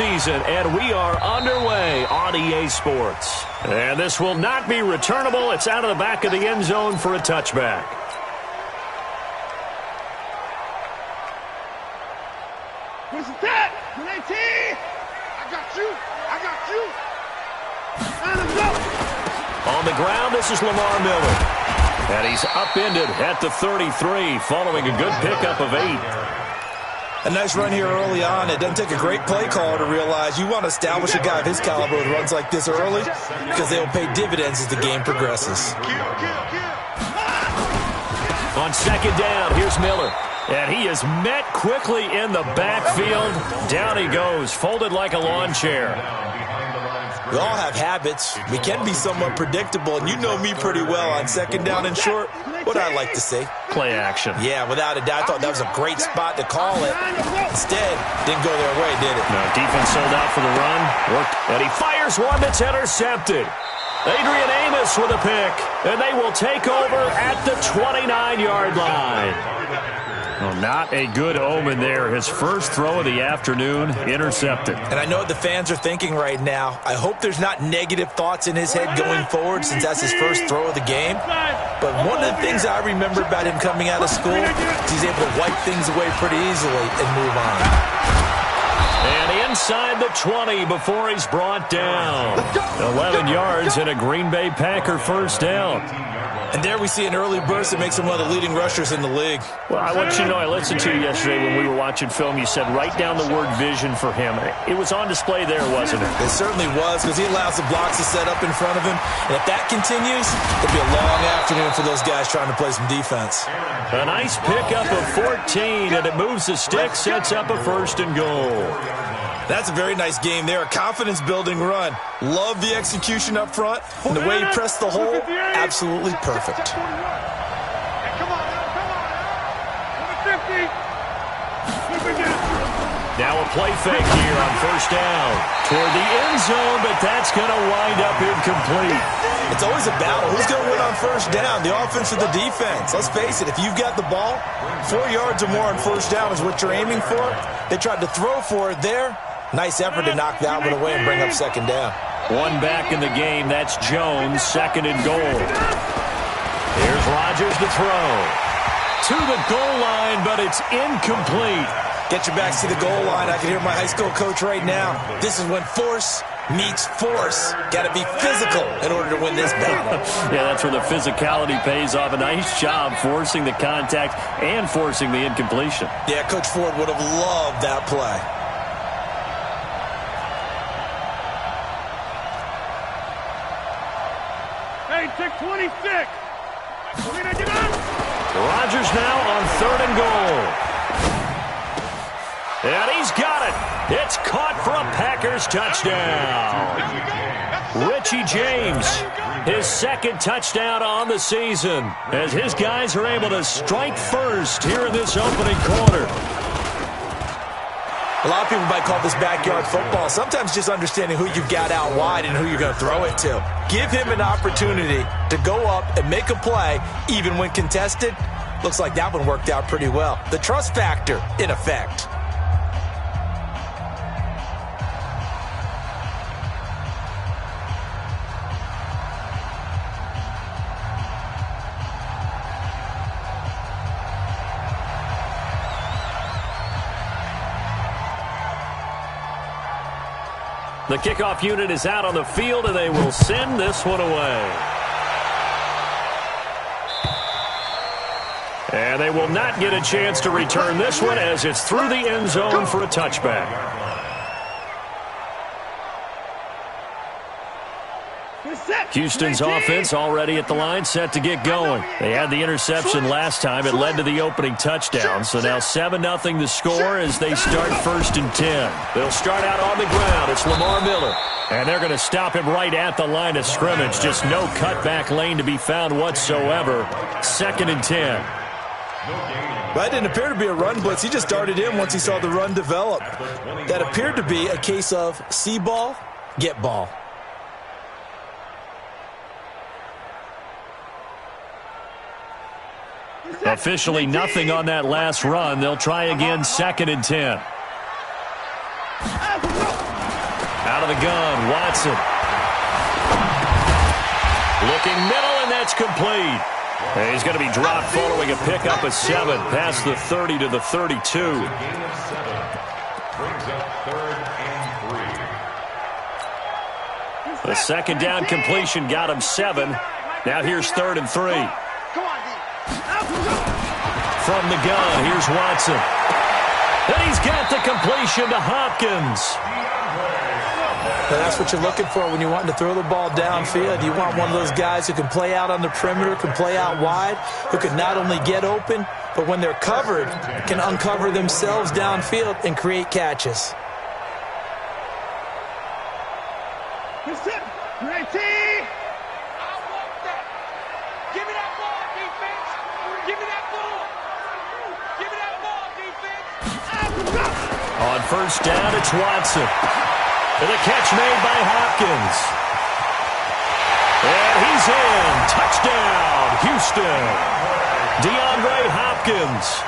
season, and we are underway on EA Sports. And this will not be returnable. It's out of the back of the end zone for a touchback. Where's that? 19! I got you! On the ground, this is Lamar Miller. And he's upended at the 33 following a good pickup of 8. A nice run here early on. It doesn't take a great play caller to realize you want to establish a guy of his caliber with runs like this early because they will pay dividends as the game progresses. On second down, here's Miller. And he is met quickly in the backfield. Down he goes, folded like a lawn chair. We all have habits. We can be somewhat predictable, and you know me pretty well on second down and short. What I like to say. Play action. Yeah, without a doubt, I thought that was a great spot to call it. Instead, didn't go their way, did it? No, defense sold out for the run. Worked, and he fires one that's intercepted. Adrian Amos with a pick, and they will take over at the 29-yard line. Well, not a good omen there. His first throw of the afternoon, intercepted. And I know what the fans are thinking right now. I hope there's not negative thoughts in his head going forward since that's his first throw of the game. But one of the things I remember about him coming out of school is he's able to wipe things away pretty easily and move on. And inside the 20 before he's brought down. 11 yards and a Green Bay Packer first down. And there we see an early burst that makes him one of the leading rushers in the league. Well, I want you to know, I listened to you yesterday when we were watching film. You said write down the word vision for him. It was on display there, wasn't it? It certainly was, because he allows the blocks to set up in front of him. And if that continues, it'll be a long afternoon for those guys trying to play some defense. A nice pickup of 14, and it moves the stick, sets up a first and goal. That's a very nice game there. A confidence-building run. Love the execution up front. And the way he pressed the hole, absolutely perfect. Now a play fake here on first down. Toward the end zone, but that's going to wind up incomplete. It's always a battle. Who's going to win on first down, the offense or the defense? Let's face it, if you've got the ball, 4 yards or more on first down is what you're aiming for. They tried to throw for it there. Nice effort to knock that one away and bring up second down. One back in the game. That's Jones, second and goal. Here's Rodgers to throw. To the goal line, but it's incomplete. Get your backs to the goal line. I can hear my high school coach right now. This is when force meets force. Got to be physical in order to win this battle. Yeah, that's where the physicality pays off. A nice job forcing the contact and forcing the incompletion. Yeah, Coach Ford would have loved that play. Hey, take 26. Rodgers now on third and goal. And he's got it. It's caught for a Packers touchdown. Richie James, his second touchdown on the season, as his guys are able to strike first here in this opening quarter. A lot of people might call this backyard football. Sometimes just understanding who you've got out wide and who you're going to throw it to. Give him an opportunity to go up and make a play, even when contested. Looks like that one worked out pretty well. The trust factor, in effect. The kickoff unit is out on the field, and they will send this one away. And they will not get a chance to return this one as it's through the end zone for a touchback. Houston's offense already at the line, set to get going. They had the interception last time. It led to the opening touchdown. So now 7-0 the score as they start first and 10. They'll start out on the ground. It's Lamar Miller. And they're going to stop him right at the line of scrimmage. Just no cutback lane to be found whatsoever. Second and 10. Well, it didn't appear to be a run blitz. He just darted in once he saw the run develop. That appeared to be a case of see ball, get ball. Officially nothing on that last run. They'll try again, second and 10. Out of the gun, Watson. Looking middle, and that's complete. And he's going to be dropped following a pickup of 7 past the 30 to the 32. Brings up 3rd and 3. The second down completion got him 7. Now here's 3rd and 3. From the gun, here's Watson. And he's got the completion to Hopkins. Now that's what you're looking for when you're wanting to throw the ball downfield. You want one of those guys who can play out on the perimeter, can play out wide, who can not only get open, but when they're covered, can uncover themselves downfield and create catches. That's it. 19. On first down, it's Watson. And the catch made by Hopkins. And he's in. Touchdown, Houston. DeAndre Hopkins,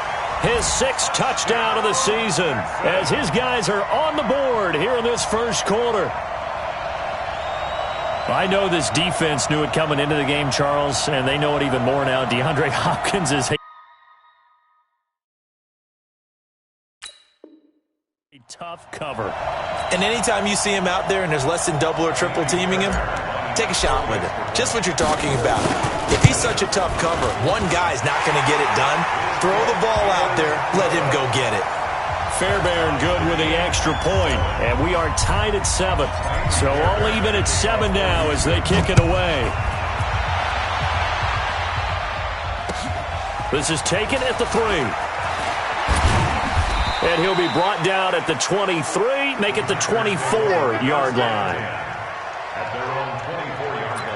his 6th touchdown of the season, as his guys are on the board here in this first quarter. I know this defense knew it coming into the game, Charles, and they know it even more now. DeAndre Hopkins is a tough cover. And anytime you see him out there and there's less than double or triple teaming him, take a shot with it. Just what you're talking about. If he's such a tough cover, one guy's not going to get it done. Throw the ball out there. Let him go get it. Fairbairn good with the extra point. And we are tied at 7. So all even at 7 now as they kick it away. This is taken at the 3. And he'll be brought down at the 23, make it the 24-yard line. At their own 24-yard line.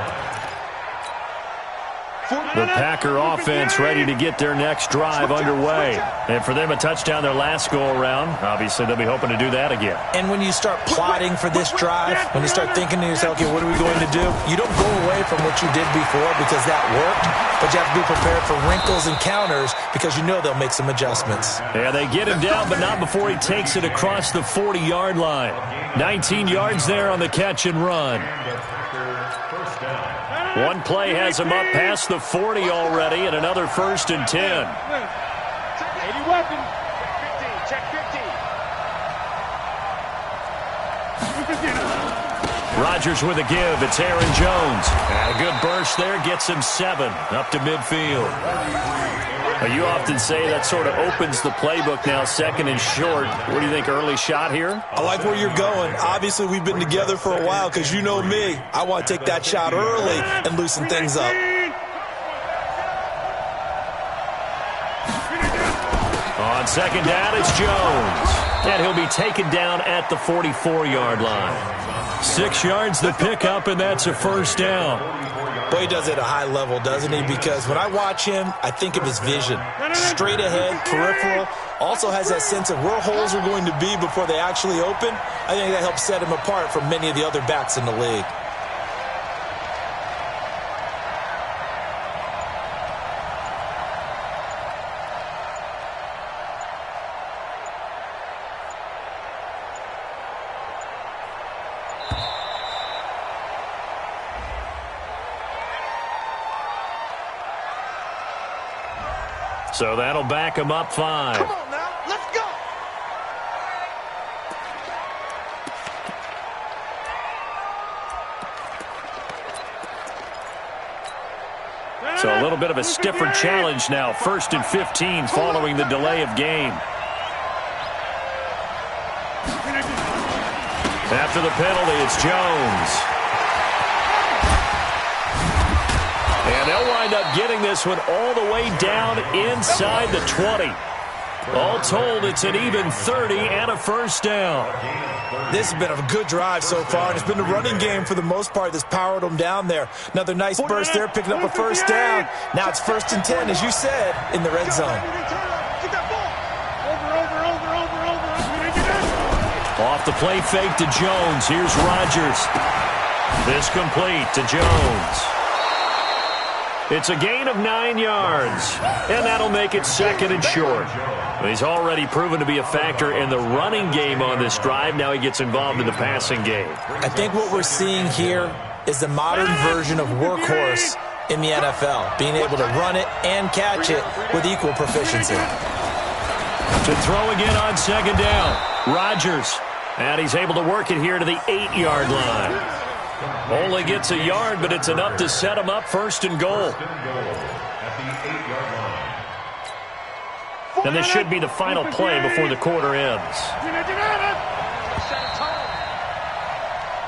The Packer offense ready to get their next drive underway. And for them, a touchdown their last go-around. Obviously, they'll be hoping to do that again. And when you start plotting for this drive, when you start thinking to yourself, okay, what are we going to do? You don't go away from what you did before because that worked, but you have to be prepared for wrinkles and counters because you know they'll make some adjustments. Yeah, they get him down, but not before he takes it across the 40-yard line. 19 yards there on the catch and run. One play has him up past the 40 already, and another 1st and 10. 80 weapons. Check 15. Rodgers with a give. It's Aaron Jones. And a good burst there gets him 7 up to midfield. Well, you often say that sort of opens the playbook now, 2nd and short. What do you think, early shot here? I like where you're going. Obviously, we've been together for a while because you know me. I want to take that shot early and loosen things up. On 2nd down, it's Jones. And he'll be taken down at the 44-yard line. 6 yards the pickup, and that's a 1st down. Boy, he does it at a high level, doesn't he? Because when I watch him, I think of his vision. Straight ahead, peripheral. Also has that sense of where holes are going to be before they actually open. I think that helps set him apart from many of the other backs in the league. So that'll back him up 5. Come on now, let's go. So a little bit of a stiffer challenge now. 1st and 15 following the delay of game. After the penalty, it's Jones. And they'll wind up getting this one all the way down inside the 20. All told, it's an even 30 and a 1st down. This has been a good drive so far, and it's been the running game for the most part that's powered them down there. Another nice burst there, picking up a 1st down. Now it's 1st and 10, as you said, in the red zone. Off the play fake to Jones. Here's Rodgers. This complete to Jones. It's a gain of 9 yards, and that'll make it 2nd and short. He's already proven to be a factor in the running game on this drive. Now he gets involved in the passing game. I think what we're seeing here is the modern version of workhorse in the NFL, being able to run it and catch it with equal proficiency. To throw again on 2nd down, Rodgers. And he's able to work it here to the 8-yard line. Only gets a yard, but it's enough to set him up 1st and goal. And this should be the final play before the quarter ends.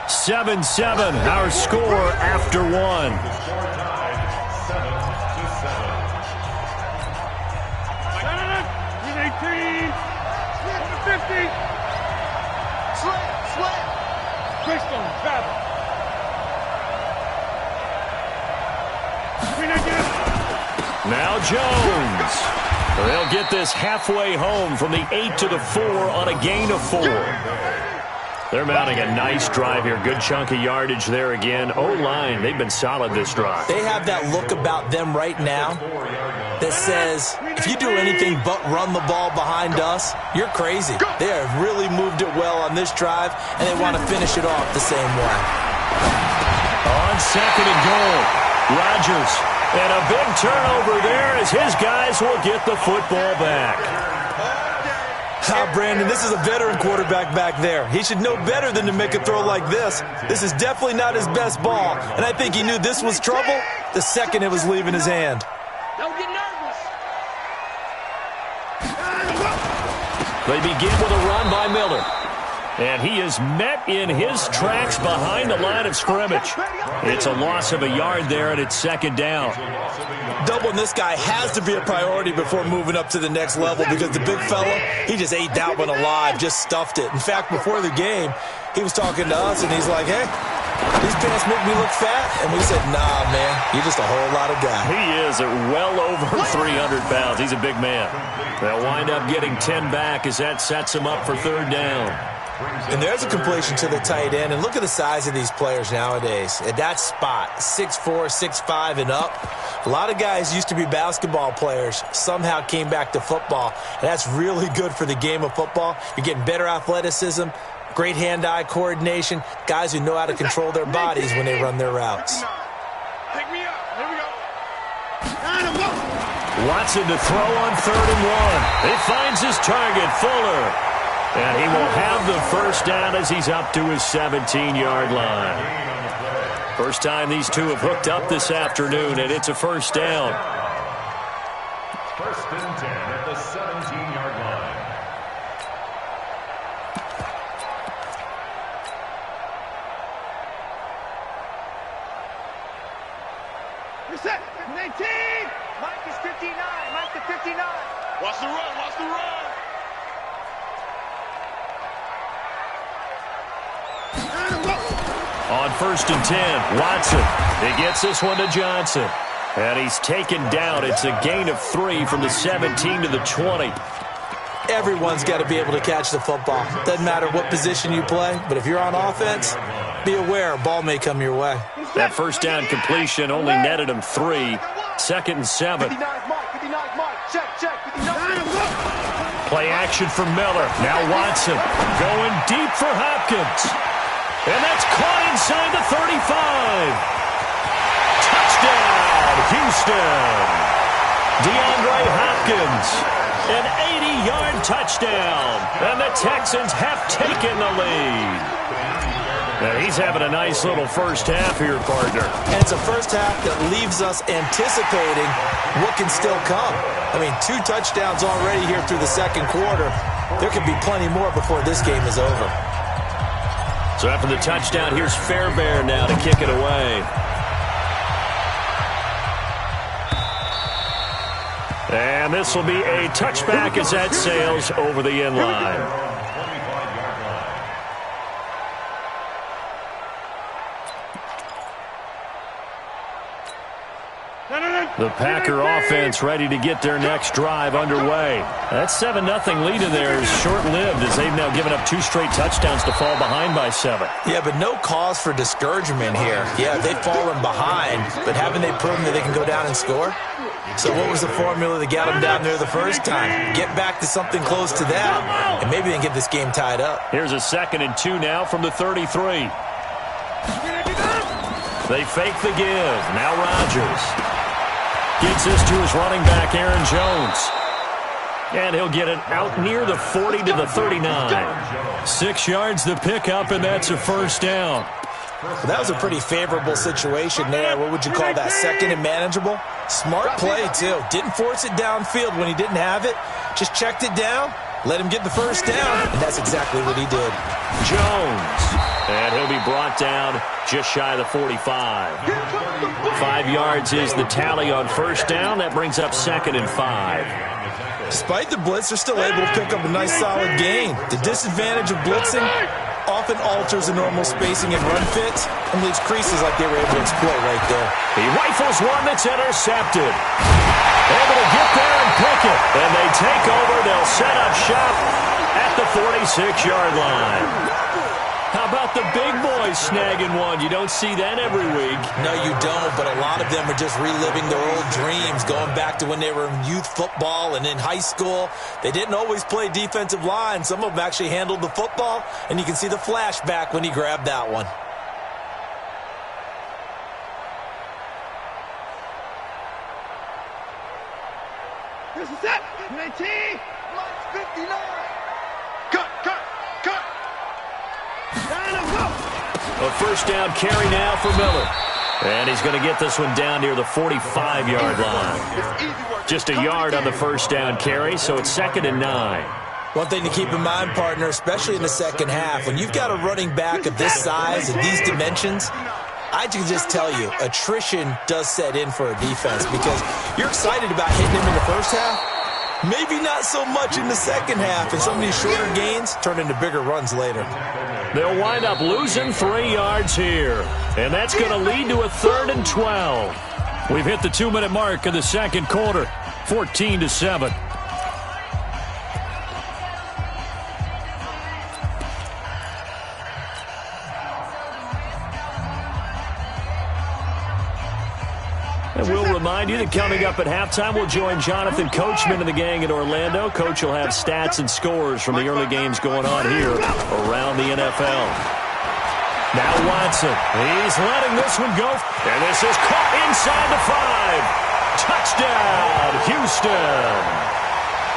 7-7, our score after 1. Now Jones. They'll get this halfway home from the 8 to the 4 on a gain of 4. They're mounting a nice drive here. Good chunk of yardage there again. O-line, they've been solid this drive. They have that look about them right now that says, if you do anything but run the ball behind us, you're crazy. They have really moved it well on this drive, and they want to finish it off the same way. On 2nd and goal, Rodgers. And a big turnover there as his guys will get the football back. Brandon, this is a veteran quarterback back there. He should know better than to make a throw like this. This is definitely not his best ball, and I think he knew this was trouble the second it was leaving his hand. Don't get nervous. They begin with a run by Miller. And he is met in his tracks behind the line of scrimmage. It's a loss of a yard there, and it's 2nd down. Doubling this guy has to be a priority before moving up to the next level because the big fella, he just ate that one alive, just stuffed it. In fact, before the game, he was talking to us, and he's like, hey, these pants make me look fat. And we said, nah, man, you're just a whole lot of guy. He is at well over 300 pounds. He's a big man. They'll wind up getting 10 back as that sets him up for 3rd down. And there's a completion to the tight end. And look at the size of these players nowadays. At that spot, 6'4", 6'5", and up. A lot of guys used to be basketball players, somehow came back to football. And that's really good for the game of football. You're getting better athleticism, great hand-eye coordination, guys who know how to control their bodies when they run their routes. Pick me up. Here we go. Watson to throw on 3rd and 1. He finds his target, Fuller. And he will have the 1st down as he's up to his 17-yard line. First time these two have hooked up this afternoon, and it's a 1st down. 1st and 10 at the 17-yard line. Reset. 19. Mike is 59. Mike to 59. Watch the run. Watch the run. On 1st and 10, Watson. He gets this one to Johnson. And he's taken down. It's a gain of 3 from the 17 to the 20. Everyone's got to be able to catch the football. Doesn't matter what position you play, but if you're on offense, be aware a ball may come your way. That 1st down completion only netted him 3. 2nd and 7. 59 Mike. 59 Mike. Check, check. 59. Play action for Miller. Now Watson going deep for Hopkins. And that's caught inside the 35. Touchdown, Houston. DeAndre Hopkins, an 80-yard touchdown. And the Texans have taken the lead. Now he's having a nice little 1st half here, partner. And it's a 1st half that leaves us anticipating what can still come. I mean, 2 touchdowns already here through the 2nd quarter. There could be plenty more before this game is over. So after the touchdown, here's Fairbairn now to kick it away. And this will be a touchback as that sails over the end line. The Packer offense ready to get their next drive underway. That 7-0 lead in there is short-lived as they've now given up 2 straight touchdowns to fall behind by 7. Yeah, but no cause for discouragement here. Yeah, they've fallen behind, but haven't they proven that they can go down and score? So what was the formula that got them down there the first time? Get back to something close to that, and maybe they can get this game tied up. Here's a 2nd and 2 now from the 33. They fake the give. Now Rodgers gets this to his running back, Aaron Jones. And he'll get it out near the 40 to the 39. 6 yards the pickup, and that's a first down. Well, that was a pretty favorable situation there. What would you call that? 2nd and manageable? Smart play, too. Didn't force it downfield when he didn't have it. Just checked it down, let him get the first down, and that's exactly what he did. Jones. And he'll be brought down just shy of the 45. 5 yards is the tally on first down. That brings up 2nd and 5. Despite the blitz, they're still able to pick up a nice solid gain. The disadvantage of blitzing often alters the normal spacing and run fits and leaves creases like they were able to exploit right there. He rifles one that's intercepted. Able to get there and pick it. And they take over. They'll set up shop at the 46-yard line. How about the big boys snagging one? You don't see that every week. No, you don't, but a lot of them are just reliving their old dreams, going back to when they were in youth football and in high school. They didn't always play defensive line. Some of them actually handled the football, and you can see the flashback when he grabbed that one. Here's the set. 19. 59. Cut. A first down carry now for Miller. And he's going to get this one down near the 45-yard line. Just a yard on the first down carry, so it's 2nd and 9. One thing to keep in mind, partner, especially in the second half, when you've got a running back of this size and these dimensions, I can just tell you, attrition does set in for a defense because you're excited about hitting him in the first half. Maybe not so much in the second half, and some of these shorter gains turn into bigger runs later. They'll wind up losing 3 yards here, and that's going to lead to a 3rd and 12. We've hit the 2-minute mark of the second quarter, 14-7. And we'll remind you that coming up at halftime, we'll join Jonathan Coachman and the gang in Orlando. Coach will have stats and scores from the early games going on here around the NFL. Now Watson. He's letting this one go. And this is caught inside the 5. Touchdown, Houston.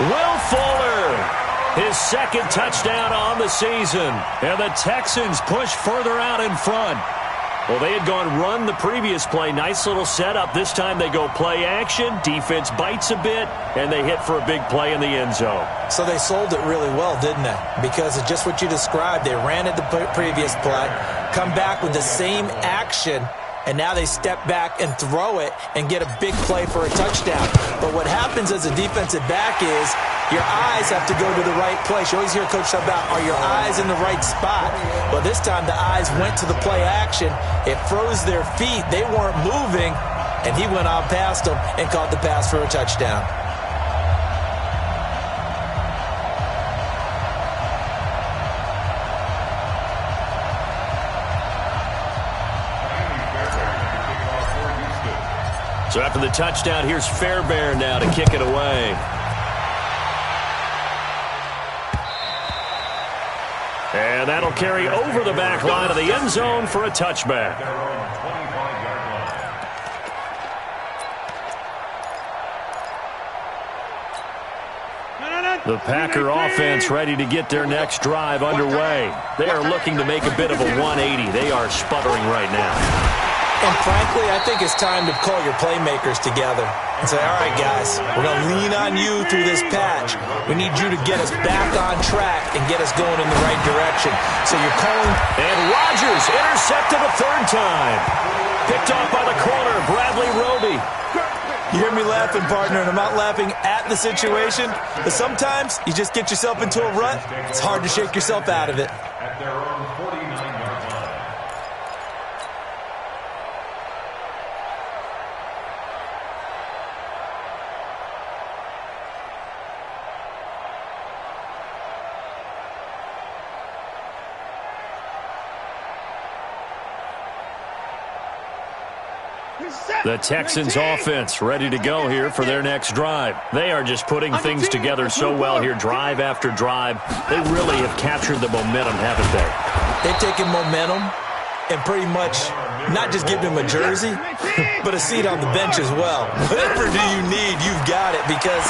Will Fuller, his 2nd touchdown on the season. And the Texans push further out in front. Well, they had gone run the previous play. Nice little setup. This time they go play action. Defense bites a bit, and they hit for a big play in the end zone. So they sold it really well, didn't they? Because of just what you described. They ran it the previous play, come back with the same action, and now they step back and throw it and get a big play for a touchdown. But what happens as a defensive back is your eyes have to go to the right place. You always hear Coach talk about, are your eyes in the right spot? Well, this time the eyes went to the play action. It froze their feet. They weren't moving, and he went on past them and caught the pass for a touchdown. So after the touchdown, here's Fairbairn now to kick it away. And that'll carry over the back line of the end zone for a touchback. The Packer offense ready to get their next drive underway. They are looking to make a bit of a 180. They are sputtering right now. And frankly, I think it's time to call your playmakers together and say, all right, guys, we're going to lean on you through this patch. We need you to get us back on track and get us going in the right direction. So you're calling. And Rodgers intercepted a 3rd time. Picked off by the corner, Bradley Roby. You hear me laughing, partner, and I'm not laughing at the situation, but sometimes you just get yourself into a rut. It's hard to shake yourself out of it. At their own 49-yard line. The Texans offense ready to go here for their next drive. They are just putting things together so well here, drive after drive. They really have captured the momentum, haven't they? They've taken momentum and pretty much not just given him a jersey, but a seat on the bench as well. Whatever do you need, you've got it, because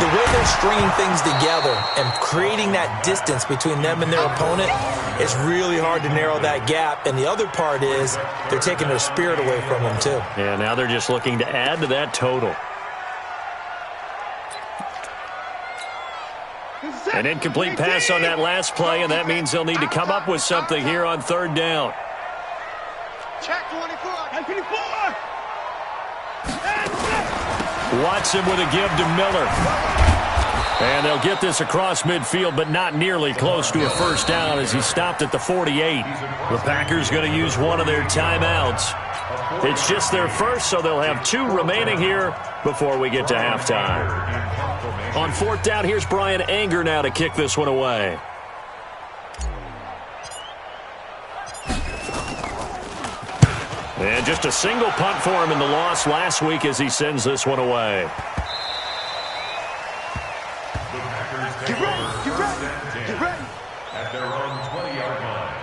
the way they're stringing things together and creating that distance between them and their opponent, it's really hard to narrow that gap. And the other part is they're taking their spirit away from them too. Yeah, now they're just looking to add to that total. An incomplete pass on that last play, and that means they'll need to come up with something here on third down. Check 24. Watson with a give to Miller. And they'll get this across midfield, but not nearly close to a first down as he stopped at the 48. The Packers going to use one of their timeouts. It's just their first, so they'll have 2 remaining here before we get to halftime. On fourth down, here's Brian Anger now to kick this one away. And just a single punt for him in the loss last week as he sends this one away. Get ready. At their own 20-yard line.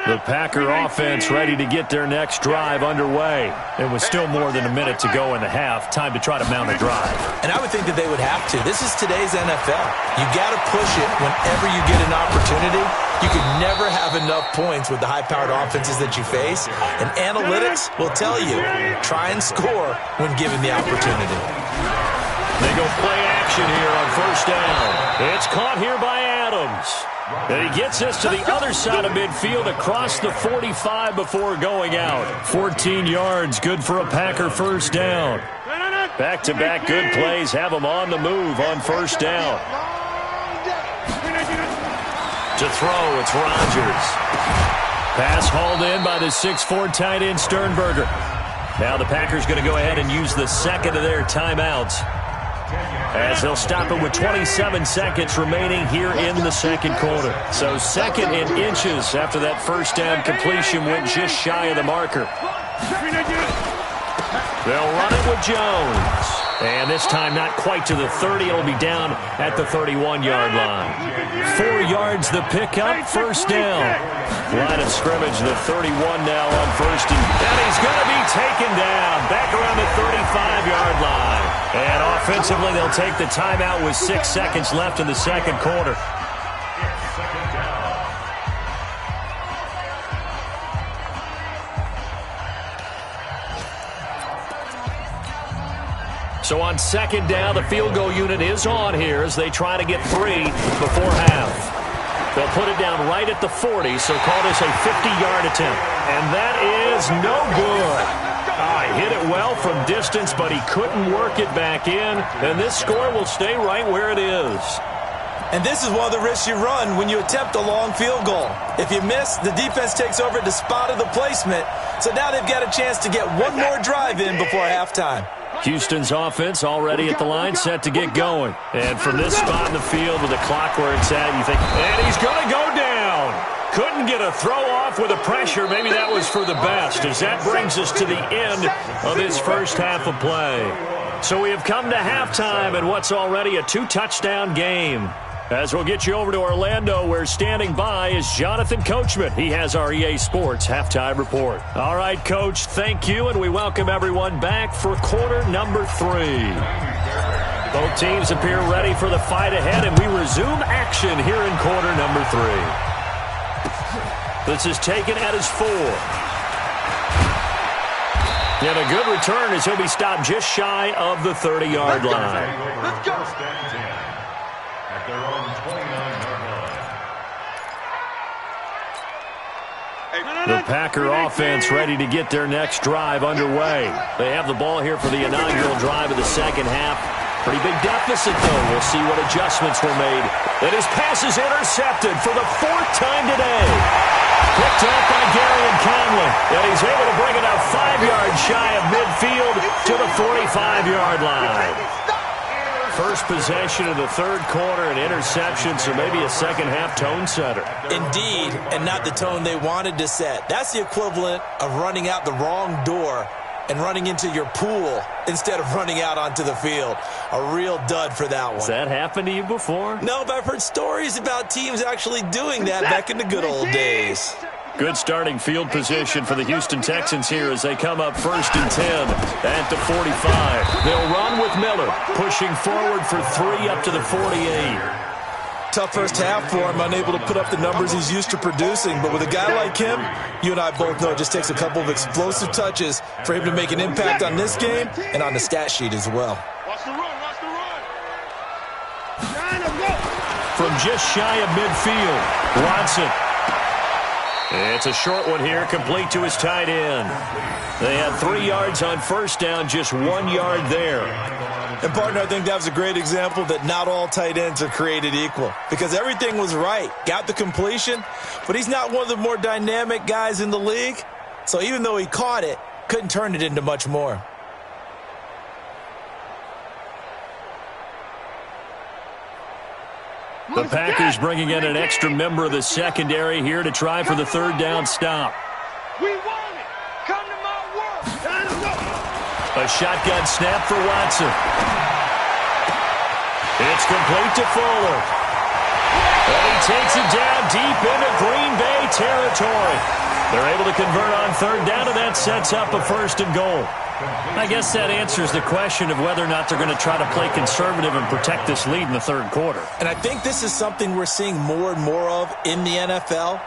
The Packer offense ready to get their next drive underway. And with still more than a minute to go in the half, time to try to mount a drive. And I would think that they would have to. This is today's NFL. You got to push it whenever you get an opportunity. You can never have enough points with the high-powered offenses that you face. And analytics will tell you, try and score when given the opportunity. They go play action here on first down. It's caught here by Adams. And he gets this to the other side of midfield across the 45 before going out. 14 yards, good for a Packer first down. Back-to-back good plays have them on the move on first down. To throw, it's Rodgers. Pass hauled in by the 6'4" tight end Sternberger. Now the Packers going to go ahead and use the second of their timeouts, as they'll stop it with 27 seconds remaining here in the second quarter. So second in inches after that first down completion went just shy of the marker. They'll run it with Jones. And this time not quite to the 30. It'll be down at the 31-yard line. 4 yards the pickup, first down. Line of scrimmage, the 31 now on first. And he's going to be taken down back around the 35-yard line. And offensively, they'll take the timeout with 6 seconds left in the second quarter. So on second down, the field goal unit is on here as they try to get 3 before half. They'll put it down right at the 40, so call this a 50-yard attempt. And that is no good. He hit it well from distance, but he couldn't work it back in. And this score will stay right where it is. And this is one of the risks you run when you attempt a long field goal. If you miss, the defense takes over at the spot of the placement. So now they've got a chance to get one more drive in before halftime. Houston's offense already at the line, set to get going. And from this spot in the field with the clock where it's at, you think, and he's going to go down. Couldn't get a throw off with the pressure. Maybe that was for the best, as that brings us to the end of this first half of play. So we have come to halftime in what's already a 2-touchdown game. As we'll get you over to Orlando, where standing by is Jonathan Coachman. He has our EA Sports halftime report. All right, Coach, thank you, and we welcome everyone back for quarter number 3. Both teams appear ready for the fight ahead, and we resume action here in quarter number 3. This is taken at his 4. And a good return as he'll be stopped just shy of the 30-yard line. Let's go. At their own 29-yard line. The Packer offense ready to get their next drive underway. They have the ball here for the inaugural drive of the second half. Pretty big deficit, though. We'll see what adjustments were made. And his pass is intercepted for the 4th time today. Picked off by Gary and Conley. And he's able to bring it up 5 yards shy of midfield to the 45-yard line. First possession of the third quarter, an interception, so maybe a second-half tone setter. Indeed, and not the tone they wanted to set. That's the equivalent of running out the wrong door and running into your pool instead of running out onto the field. A real dud for that one. Has that happened to you before? No, but I've heard stories about teams actually doing that back in the good old days. Good starting field position for the Houston Texans here as they come up 1st and 10 at the 45. They'll run with Miller, pushing forward for 3 up to the 48. Tough first half for him, unable to put up the numbers he's used to producing. But with a guy like him, you and I both know it just takes a couple of explosive touches for him to make an impact on this game and on the stat sheet as well. Watch the run, watch the run. From just shy of midfield, Watson. It's a short one here, complete to his tight end. They had 3 yards on first down, just 1 yard there. And, partner, I think that was a great example that not all tight ends are created equal because everything was right. Got the completion, but he's not one of the more dynamic guys in the league. So even though he caught it, couldn't turn it into much more. The Packers bringing in an extra member of the secondary here to try for the third down stop. We want it. Come to my work. A shotgun snap for Watson. It's complete to Fuller. And he takes it down deep into Green Bay territory. They're able to convert on third down, and that sets up a 1st and goal. I guess that answers the question of whether or not they're going to try to play conservative and protect this lead in the third quarter. And I think this is something we're seeing more and more of in the NFL.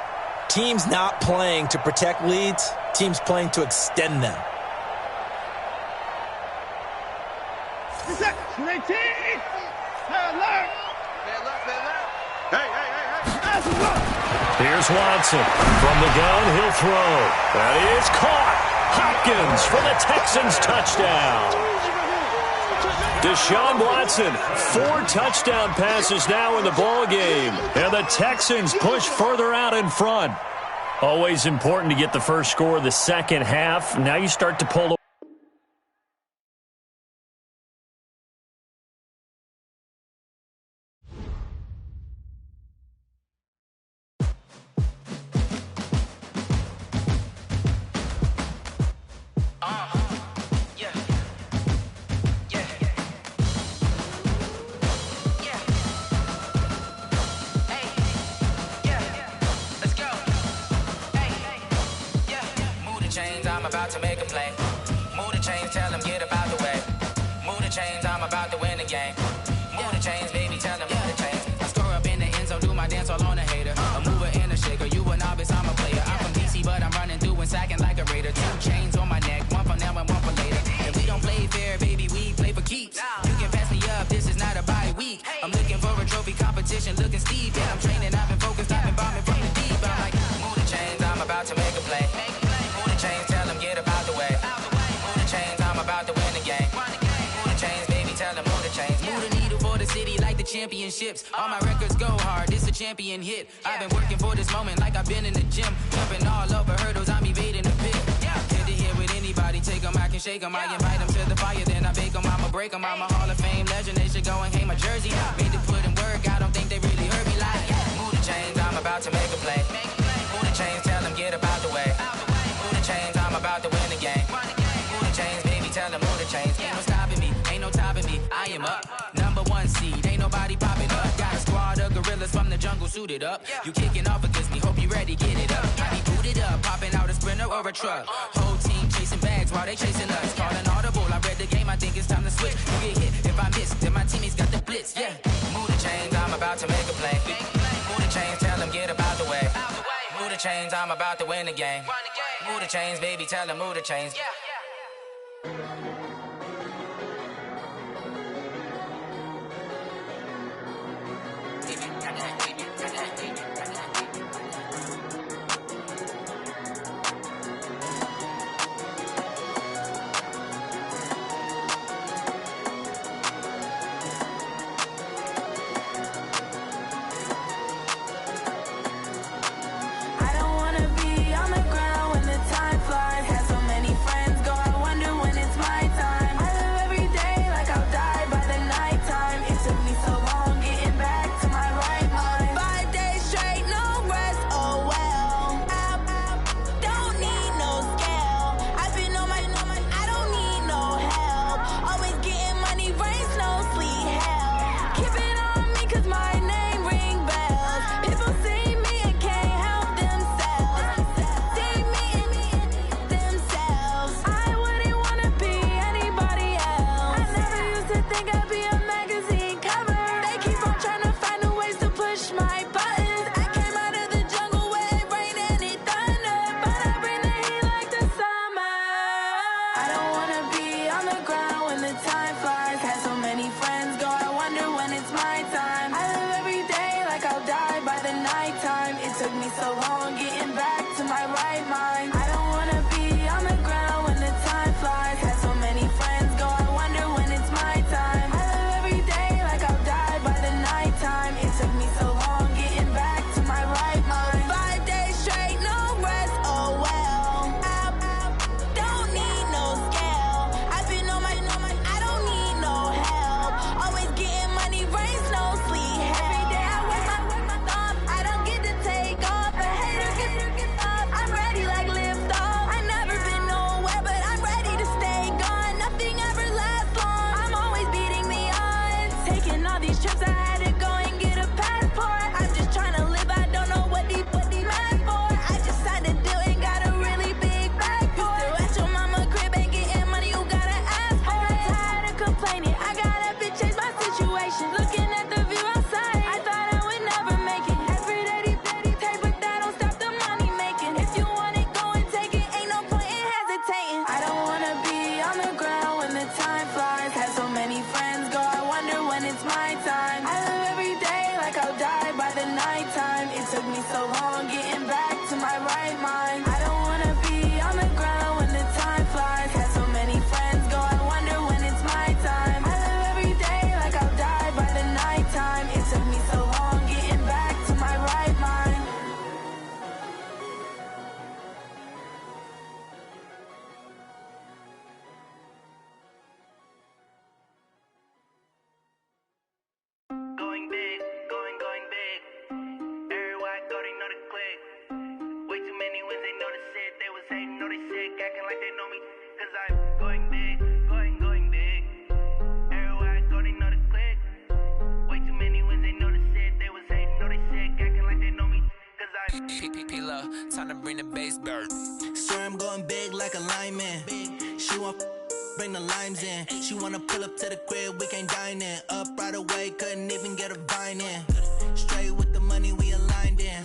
Teams not playing to protect leads, teams playing to extend them. Here's Watson. From the gun, he'll throw. That is caught. Hopkins for the Texans touchdown. Deshaun Watson, 4 touchdown passes now in the ball game. And the Texans push further out in front. Always important to get the first score of the second half. Now you start to pull championships. All my records go hard. This a champion hit. I've been working for this moment like I've been in the gym. Jumping all over hurdles, I'm evading the pit. Head to head with anybody, take them, I can shake them. I invite them to the fire, then I bake them. I'ma break them. I'm a Hall of Fame legend. They should go and hang my jersey. Made to put in work, I don't think they really heard me like. Move the chains, I'm about to make a play. Move the chains, tell them get up out the way. Move the chains, I'm about to win the game. Move the chains, baby, tell them move the chains. Ain't no stopping me, ain't no topping me. I am up. #1 seed, ain't nobody popping up. Got a squad of gorillas from the jungle suited up. You kicking off against me, hope you ready, get it up. I be booted up, popping out a Sprinter or a truck. Whole team chasing bags while they chasing us. Calling audible, I read the game, I think it's time to switch. You get hit, if I miss, then my teammates got the blitz, yeah. Move the chains, I'm about to make a play. Move the chains, tell them get up out the way. Move the chains, I'm about to win the game. Move the chains, baby, tell them move the chains. On the ground when the time flies. Had so many friends go, I wonder when it's my time. long getting back to my right mind. I don't wanna be on the ground when the time flies. Had so many friends go, I wonder when it's my time. I live every day like I'll die by the nighttime. It took me so long getting back to my right mind. 5 days straight, no rest, oh well. I don't need no scale. I've been on my, I don't need no help. Always getting money, rains, no sleep. Every day I work my thumb. I don't get to take off. A hater gets off. I'm ready like lift off. I never been nowhere, but I'm ready to stay gone. Nothing ever lasts long. I'm always beating the odds. Taking all these trips, I had to go and get a passport. I'm just trying to live. I don't know what these mad for. I just signed a deal and got a really big bag for it. You still at your mama crib ain't getting money, you gotta ask for it. I'm tired of complaining. I gotta bitch change my situation. Looking at the view outside, I thought I would never make it. Every day they take, but that don't stop the money making. If you want it, go and take it. Ain't no point in hesitating. I don't wanna be on the ground when the time flies. Had so many friends go, I wonder when it's my time. I live every day like I'll die by the nighttime. It took me so long getting back to my right mind. I don't wanna be on the ground when the time flies. Had so many friends go, I wonder when it's my time. I live every day like I'll die by the nighttime. It took me so long getting back to my right mind. Going big, going big. Everywhere I go, they know the click. Way too many wins, they know the shit. They was hating, know they sick, acting like they know me. Cause I'm going big, going big. Everywhere I go, they know the click. Way too many wins, they know the shit. They was hating, know they sick, acting like they know me. Cause I'm P-P-P-Love, time to bring the bass bird. Swear I'm going big like a lineman. She want bring the limes in. She wanna pull up to the crib, we can't dine in. Up right away, couldn't even get a vine in. Straight with the money we aligned in.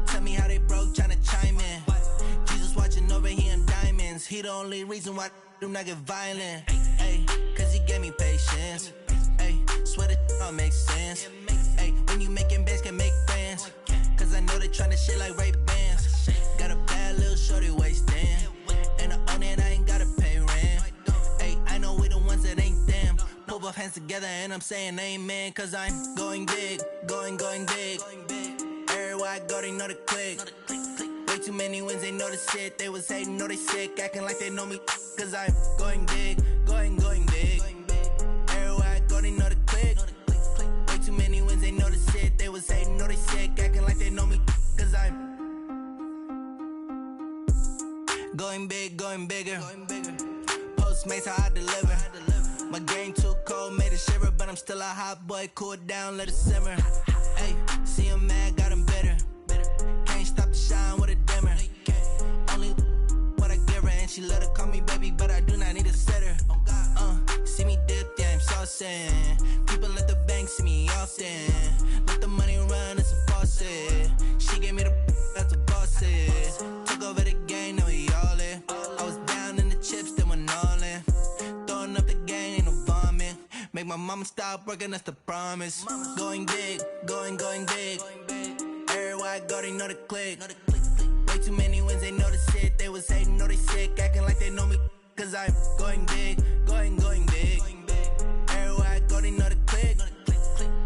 Tell me how they broke, tryna chime in. Jesus watching over here in diamonds. He the only reason why do not get violent. Ay, cause he gave me patience. Ay, swear that all makes sense. Ay, when you making bands, can make friends. Cause I know they tryna shit like Ray Bans. Got a bad little shorty wasting. And I own it, I ain't gotta pay rent. Ay, I know we the ones that ain't them. Pull both hands together and I'm saying amen. Cause I'm going big, going big. Everywhere I go, they know the click. Way too many wins, they know the shit. They was hating, know they sick, acting like they know me. Cause I'm going big, going big. Everywhere I go, they know the click. Way too many wins, they know the shit. They was hating, know they sick, acting like they know me. Cause I'm going big, going bigger. Postmates how I deliver. My game too cold, made it shiver, but I'm still a hot boy. Cool it down, let it simmer. Hey, see him mad, got him bitter. Can't stop the shine with a dimmer. Only what I give her, and she let her call me baby, but I do not need a sitter. See me dip, yeah, I'm saucing. People at the bank see me often. Let the money run, it's a faucet. She gave me the that's a boss it. Took over the game, now we all in. I was down in the chips, then went all in. Throwing up the game, ain't no vomit. Make my mama stop working, that's the promise. Going big, going big. Everywhere I go, they know the click. Way too many wins, they know the shit. They was hating, know they sick, acting like they know me. Cause I'm going big, going big. Everywhere I go, they know the click.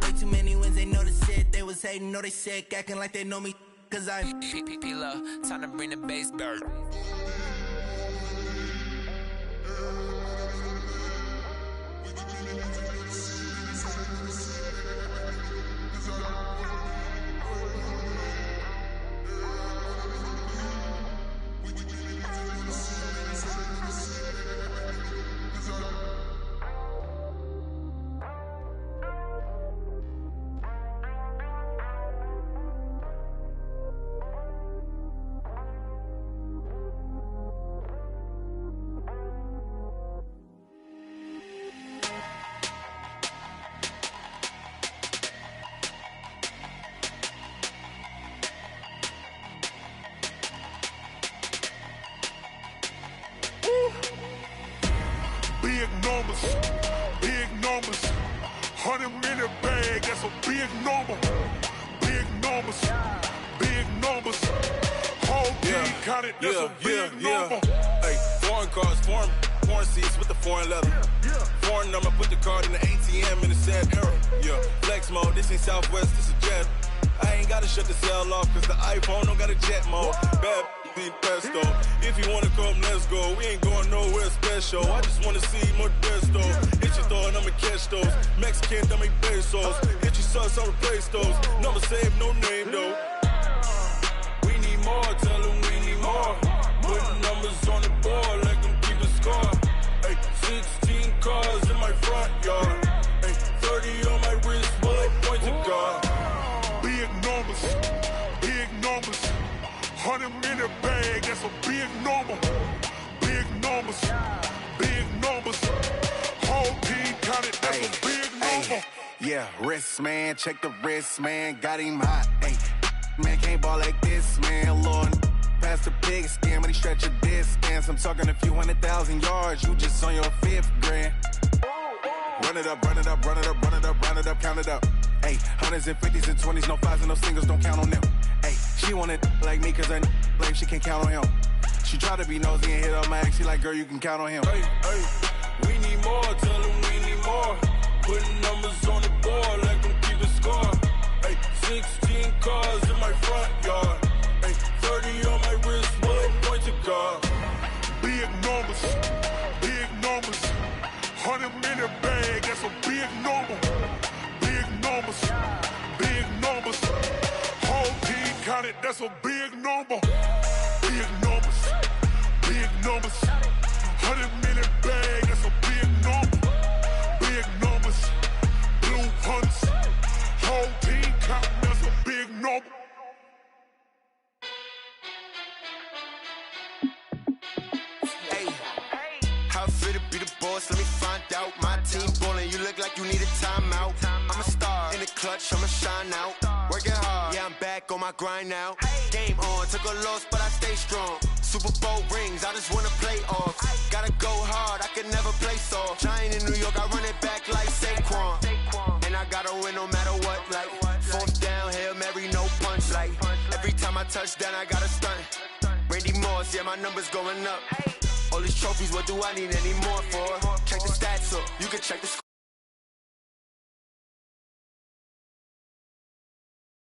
Way too many wins, they know the shit. They was hating, know they sick, acting like they know me. Cause I'm P-P-P-Love, time to bring the bass bird. Big numbers, 100 minute bag, that's a big number. Big numbers, big numbers. Whole team counted, that's a big number. Hey, foreign cars, foreign seats with the foreign leather. Foreign number, put the card in the ATM in the sad era. Yeah, flex mode, this ain't Southwest, this is jet. I ain't gotta shut the cell off, cause the iPhone don't got a jet mode. Bad beat pesto. If you wanna come, let's go. We ain't going nowhere special. I just wanna see Modesto. Hit your thought, I'ma catch those. Mexican, dummy pesos. Hit your sus, I'll replace those. Number save, no name though. We need more, tell them we need more. Putting numbers on the board, let them keep the score. Hey, 16 cars in my front yard. Hey, 30 on my wrist, bullet point to God. Big numbers, big numbers. 100 in the bag, that's a big number. Big numbers, big numbers. Whole team counted, that's a big number. Yeah, wrist man, check the wrist man, got him hot. Ay, man can't ball like this, man. Lord, past the big scam, but he stretch a distance. I'm talking a few 100,000 yards, you just on your 5th grand. Run it up, run it up, run it up, run it up, run it up, count it up. Ayy, 100s and 50s and 20s, no 5s and no singles, don't count on them. Ayy, she want it like me, cause I like she can count on him. She try to be nosy and hit up my ex, she like, girl, you can count on him. Hey, we need more, tell them we need more. Putting numbers on the board, let them keep the score. Hey, 16 cars in my front yard. Hey, 30 on my wrist, bullet point to God. Big numbers, big numbers. 100 in the bag, that's a big number. Big numbers, big numbers. Whole team counted, that's a big number. Big numbers, big numbers. 100 in the bag, that's a big number. Big numbers, blue hunts. Whole team counting, that's a big number. How fit to be the boss? Let me find out. My team ballin', you look like you need a timeout. I'm a star in the clutch, I'ma shine out. Working hard, yeah, I'm back on my grind now. Game on, took a loss, but I stay strong. Super Bowl rings, I just wanna play off. Gotta go hard, I can never play soft. Giant in New York, I run it back like Saquon. And I gotta win no matter what, like 4th down, Hail Mary, no punch. Like every time I touch down, I gotta stunt. Randy Moss, yeah, my numbers going up. All these trophies, what do I need any more for? Check the stats up, you can check the score.